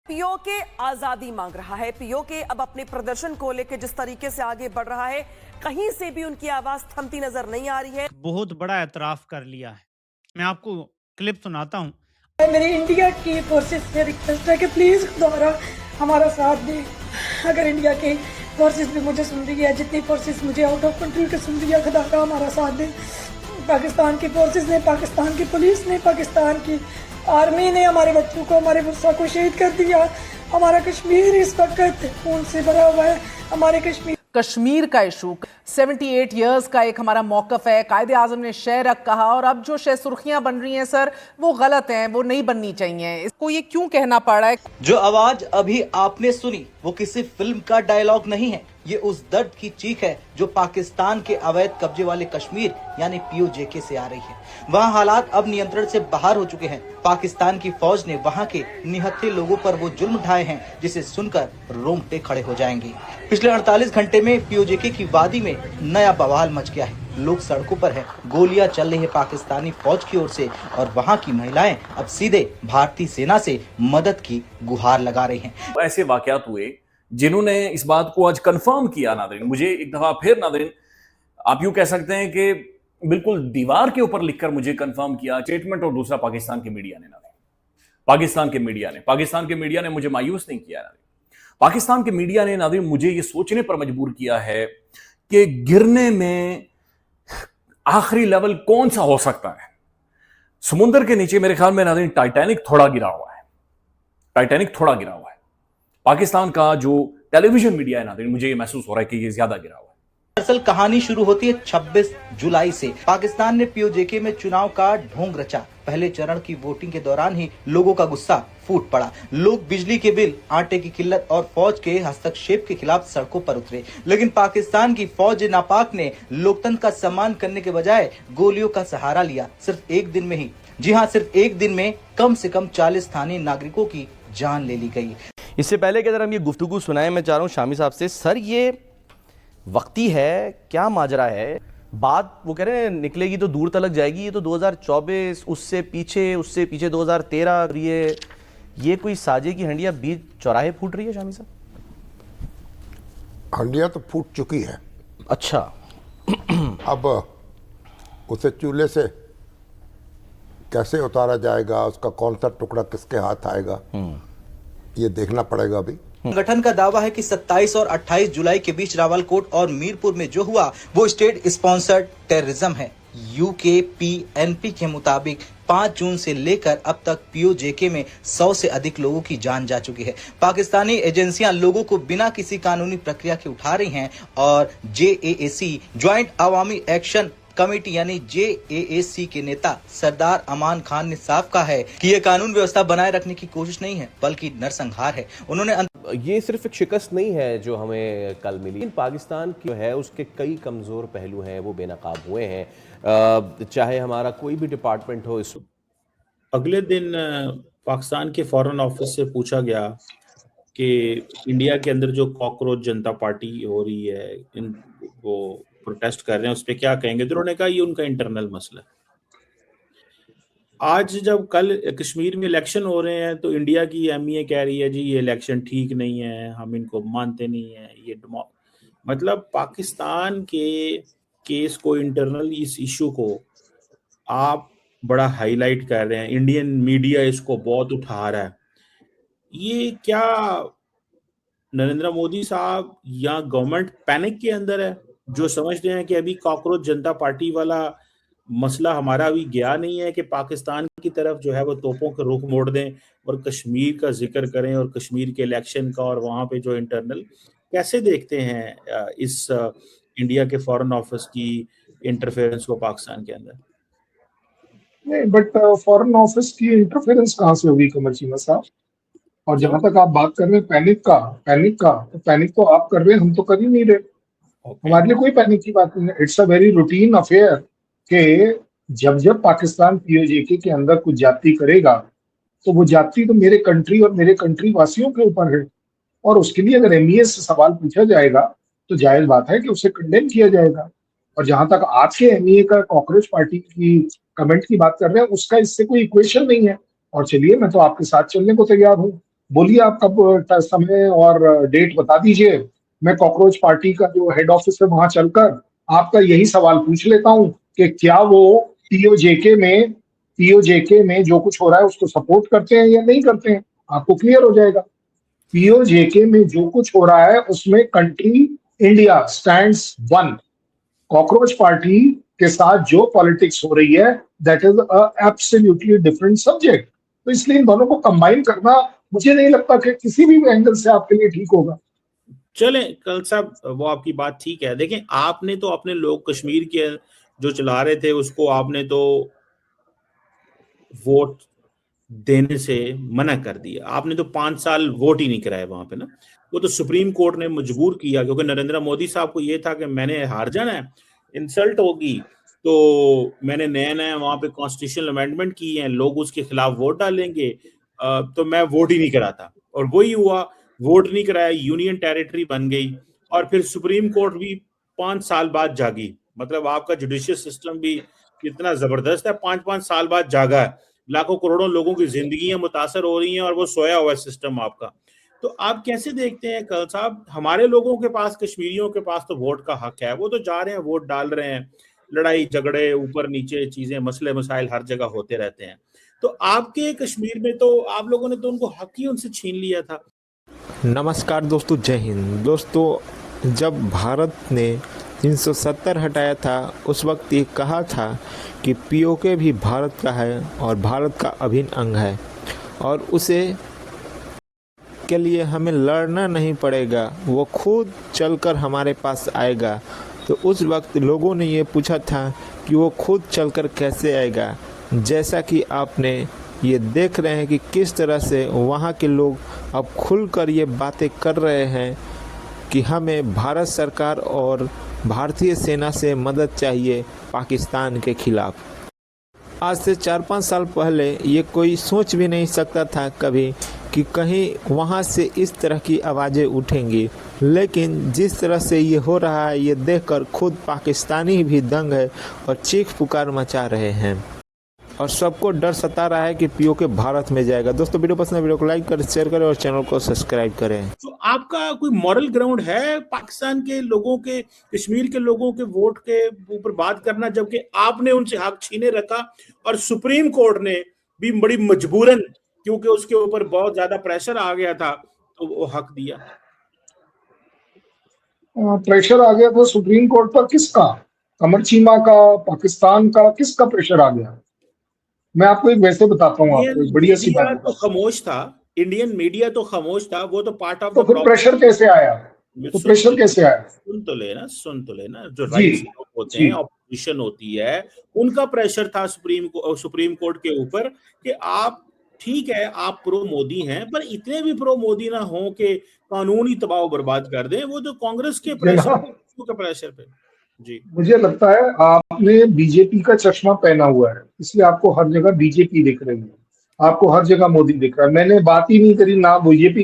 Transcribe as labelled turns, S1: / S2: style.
S1: PoK आजादी मांग रहा है। पीओके अब अपने प्रदर्शन को लेकर जिस तरीके से आगे बढ़ रहा है, कहीं से भी उनकी आवाज थमती नजर नहीं आ रही है।
S2: बहुत बड़ा एतराफ कर लिया है। मैं आपको क्लिप सुनाता हूँ।
S3: मेरी इंडिया की फोर्सेस से रिक्वेस्ट है कि प्लीज दोबारा हमारा साथ दें। अगर इंडिया के फोर्सेस भी मुझे सुन रही है, जितनी फोर्सेस मुझे आउट ऑफ कंट्री के सुन रही है, खुदा का हमारा साथ दें। पाकिस्तान की फोर्सेस ने, पाकिस्तान की पुलिस ने, पाकिस्तान की आर्मी ने हमारे बच्चों को, हमारे बुरसा को शहीद कर दिया। हमारा कश्मीर इस वक्त खून से भरा हुआ है। हमारे
S4: कश्मीर का इशू 78 इयर्स का एक हमारा मौकफ है। कायदे आजम ने शय रख कहा, और अब जो शय सुर्खियां बन रही हैं सर, वो गलत हैं, वो नहीं बननी चाहिए। इसको ये क्यों कहना पड़ रहा है?
S5: जो आवाज अभी आपने सुनी वो किसी फिल्म का डायलॉग नहीं है, ये उस दर्द की चीख है जो पाकिस्तान के अवैध कब्जे वाले कश्मीर यानी पीओजेके से आ रही है। वहाँ हालात अब नियंत्रण से बाहर हो चुके हैं। पाकिस्तान की फौज ने वहाँ के निहत्थे लोगों पर वो जुल्म ढाए हैं जिसे सुनकर रोंगटे खड़े हो जाएंगे। पिछले 48 घंटे में पीओजेके की वादी में नया बवाल मच गया है। लोग सड़कों पर हैं, गोलियां चल रही है पाकिस्तानी फौज की ओर से, और वहाँ की महिलाएं अब सीधे भारतीय सेना से मदद की गुहार लगा रही हैं।
S6: ऐसे वाकयात हुए जिन्होंने इस बात को आज कंफर्म किया। नादरीन, मुझे एक दफा फिर नादरीन, आप यूं कह सकते हैं कि बिल्कुल दीवार के ऊपर लिखकर मुझे कंफर्म किया स्टेटमेंट। और दूसरा पाकिस्तान के मीडिया ने, नादरीन पाकिस्तान के मीडिया ने मुझे मायूस नहीं किया। नादरीन पाकिस्तान के मीडिया ने नादरीन मुझे ये सोचने पर मजबूर किया है कि गिरने में आखिरी लेवल कौन सा हो सकता है। समुद्र के नीचे मेरे ख्याल में नादरीन टाइटैनिक थोड़ा गिरा हुआ है। पाकिस्तान का जो टेलीविजन मीडिया है नादरीन, मुझे ये महसूस हो रहा है कि ये ज्यादा गिरा हुआ है।
S5: दरअसल कहानी शुरू होती है 26 जुलाई से। पाकिस्तान ने पीओजेके में चुनाव का ढोंग रचा। पहले चरण की वोटिंग के दौरान ही लोगों का गुस्सा फूट पड़ा। लोग बिजली के बिल, आटे की किल्लत और फौज के हस्तक्षेप के खिलाफ सड़कों पर उतरे। लेकिन पाकिस्तान की फौज नापाक ने लोकतंत्र का सम्मान करने के बजाय गोलियों का सहारा लिया। सिर्फ एक दिन में ही, जी हाँ, सिर्फ एक दिन में कम से कम 40 स्थानीय नागरिकों की जान ले ली गई।
S7: इससे पहले कि अगर हम ये गुफ्तगू सुनाएं, मैं चाह रहा हूँ शामी साहब से, सर ये वक्ती है, क्या माजरा है? बात वो कह रहे हैं निकलेगी तो दूर तलक जाएगी। ये तो 2024, उससे पीछे 2013, ये कोई साजे की हंडिया बीच चौराहे फूट रही है शामी साहब?
S8: हंडिया तो फूट चुकी है।
S7: अच्छा।
S8: अब उसे चूल्हे से कैसे उतारा जाएगा, उसका कौन सा टुकड़ा किसके हाथ आएगा, ये देखना पड़ेगा। अभी
S5: संगठन का दावा है कि 27 और 28 जुलाई के बीच रावलकोट और मीरपुर में जो हुआ वो स्टेट स्पॉन्सर्ड टेररिज्म है। यूकेपीएनपी के मुताबिक 5 जून से लेकर अब तक पीओजेके में 100 से अधिक लोगों की जान जा चुकी है। पाकिस्तानी एजेंसियां लोगों को बिना किसी कानूनी प्रक्रिया के उठा रही हैं, और जेएएसी ज्वाइंट अवामी एक्शन कमेटी यानी जेएएसी के नेता सरदार अमान खान ने साफ कहा है कि यह कानून व्यवस्था बनाए रखने की कोशिश नहीं है बल्कि नरसंहार है। उन्होंने
S9: ये सिर्फ एक शिकस्त नहीं है जो हमें कल मिली। पाकिस्तान की है उसके कई कमजोर पहलू हैं, वो बेनकाब हुए हैं। चाहे हमारा कोई भी डिपार्टमेंट हो।
S10: अगले दिन पाकिस्तान के फॉरेन ऑफिस से पूछा गया कि इंडिया के अंदर जो कॉकरोच जनता पार्टी हो रही है, वो प्रोटेस्ट कर रहे हैं, उस पर क्या कहेंगे? तो उन्होंने कहा ये उनका इंटरनल मसला है। आज जब कल कश्मीर में इलेक्शन हो रहे हैं तो इंडिया की एमईए कह रही है जी ये इलेक्शन ठीक नहीं है, हम इनको मानते नहीं है। ये मतलब पाकिस्तान के केस को, इंटरनल इस इशू को आप बड़ा हाईलाइट कर रहे हैं, इंडियन मीडिया इसको बहुत उठा रहा है। ये क्या नरेंद्र मोदी साहब या गवर्नमेंट पैनिक के अंदर है, जो समझते हैं कि अभी कॉकरोच जनता पार्टी वाला मसला हमारा अभी गया नहीं है, कि पाकिस्तान की तरफ जो है वो तोपों का रुख मोड़ दें और कश्मीर का जिक्र करें, और कश्मीर के इलेक्शन का, और वहां पे जो इंटरनल कैसे देखते हैं इस इंडिया के फॉरेन ऑफिस की इंटरफेरेंस को पाकिस्तान के अंदर?
S11: नहीं, बट फॉरेन ऑफिस की इंटरफेरेंस कहाँ से होगी कमर चीमा साहब? और जहां तक आप बात कर रहे हैं पैनिक का, तो पैनिक तो आप कर रहे हैं, हम तो कर ही नहीं रहे। हमारे लिए कोई पैनिक की बात नहीं है। It's a very routine affair कि जब पाकिस्तान पीओजेके के अंदर कुछ जाति करेगा तो वो जाति तो मेरे कंट्री और मेरे कंट्री वासियों के ऊपर है, और उसके लिए अगर एमईए से सवाल पूछा जाएगा तो जायज बात है कि उसे कंडेम किया जाएगा। और जहां तक आपके एमईए का कॉकरोच पार्टी की कमेंट की बात कर रहे हैं, उसका इससे कोई इक्वेशन नहीं है। और चलिए, मैं तो आपके साथ चलने को तैयार हूँ। बोलिए आप कब समय और डेट बता दीजिए। मैं कॉकरोच पार्टी का जो हेड ऑफिस है वहां चलकर आपका यही सवाल पूछ लेता हूं कि क्या वो पीओजेके में जो कुछ हो रहा है उसको सपोर्ट करते हैं या नहीं करते हैं, आपको क्लियर हो जाएगा। पीओजेके में जो कुछ हो रहा है उसमें country India stands one. Cockroach party के साथ जो पॉलिटिक्स हो रही है that is absolutely different subject. तो इसलिए इन दोनों को कंबाइन करना मुझे नहीं लगता कि किसी भी एंगल से आपके लिए ठीक होगा।
S10: चले कल साहब, वो आपकी बात ठीक है। देखें, आपने तो अपने लोग कश्मीर के जो चला रहे थे उसको आपने तो वोट देने से मना कर दिया। आपने तो 5 साल वोट ही नहीं कराए वहां पे ना। वो तो सुप्रीम कोर्ट ने मजबूर किया, क्योंकि नरेंद्र मोदी साहब को ये था कि मैंने हार जाना है, इंसल्ट होगी, तो मैंने नया नया वहां पे कॉन्स्टिट्यूशनल अमेंडमेंट किए हैं, लोग उसके खिलाफ वोट डालेंगे, तो मैं वोट ही नहीं कराता। और वही हुआ, वोट नहीं कराया, यूनियन टेरिटरी बन गई। और फिर सुप्रीम कोर्ट भी 5 साल बाद जागी। मतलब आपका जुडिशियल सिस्टम भी कितना जबरदस्त है, 5-5 साल बाद जागा है। लाखों करोड़ों लोगों की जिंदगियां मुतासर हो रही हैं और वो सोया हुआ है सिस्टम आपका। तो आप कैसे देखते हैं कल साहब, हमारे लोगों के पास, कश्मीरियों के पास तो वोट का हक है, वो तो जा रहे हैं, वोट डाल रहे हैं, लड़ाई झगड़े ऊपर नीचे चीजें, मसले मसाइल हर जगह होते रहते हैं। तो आपके कश्मीर में तो आप लोगों ने तो उनको हक ही उनसे छीन लिया था।
S12: नमस्कार दोस्तों, जय हिंद। दोस्तों, जब भारत ने 370 हटाया था उस वक्त ये कहा था कि पीओके भी भारत का है और भारत का अभिन्न अंग है और उसे के लिए हमें लड़ना नहीं पड़ेगा, वो खुद चलकर हमारे पास आएगा। तो उस वक्त लोगों ने ये पूछा था कि वो खुद चलकर कैसे आएगा। जैसा कि आपने ये देख रहे हैं कि किस तरह से वहाँ के लोग अब खुलकर ये बातें कर रहे हैं कि हमें भारत सरकार और भारतीय सेना से मदद चाहिए पाकिस्तान के खिलाफ। आज से 4-5 साल पहले ये कोई सोच भी नहीं सकता था कभी कि कहीं वहाँ से इस तरह की आवाज़ें उठेंगी, लेकिन जिस तरह से ये हो रहा है ये देखकर खुद पाकिस्तानी भी दंग है और चीख पुकार मचा रहे हैं और सबको डर सता रहा है कि पीओके भारत में जाएगा। दोस्तों, वीडियो पसंद है, वीडियो को लाइक करें, शेयर करें और चैनल को सब्सक्राइब करें।
S10: तो आपका कोई मॉरल ग्राउंड है पाकिस्तान के लोगों के, कश्मीर के लोगों के वोट के ऊपर बात करना, जबकि आपने उनसे हक छीने रखा और सुप्रीम कोर्ट ने भी बड़ी मजबूरन, क्योंकि उसके ऊपर बहुत ज्यादा प्रेशर आ गया था, तो वो हक दिया।
S11: प्रेशर आ गया था सुप्रीम कोर्ट पर, किसका? कमर चीमा का, पाकिस्तान का, किसका प्रेशर आ गया? मैं आपको एक वैसे बताता हूँ, आपको एक बढ़िया सी बात।
S10: तो खामोश था, इंडियन मीडिया तो खामोश था, वो तो पार्ट ऑफ
S11: तो फिर प्रेशर कैसे आया? तो प्रेशर कैसे आया?
S10: सुन तो लेना, जो राइट्स लोग होते हैं, ऑपोजिशन होती है, उनका प्रेशर था सुप्रीम कोर्ट के ऊपर कि आप, ठीक है, आप प्रो मोदी हैं, पर इतने भी प्रो मोदी ना हो कि कानून ही तबाह बर्बाद कर दें। वो तो कांग्रेस के प्रेशर पे जी।
S11: मुझे लगता है आपने बीजेपी का चश्मा पहना हुआ है, इसलिए आपको हर जगह बीजेपी दिख रही है, आपको हर जगह मोदी दिख रहा है। मैंने बात ही नहीं करी ना बीजेपी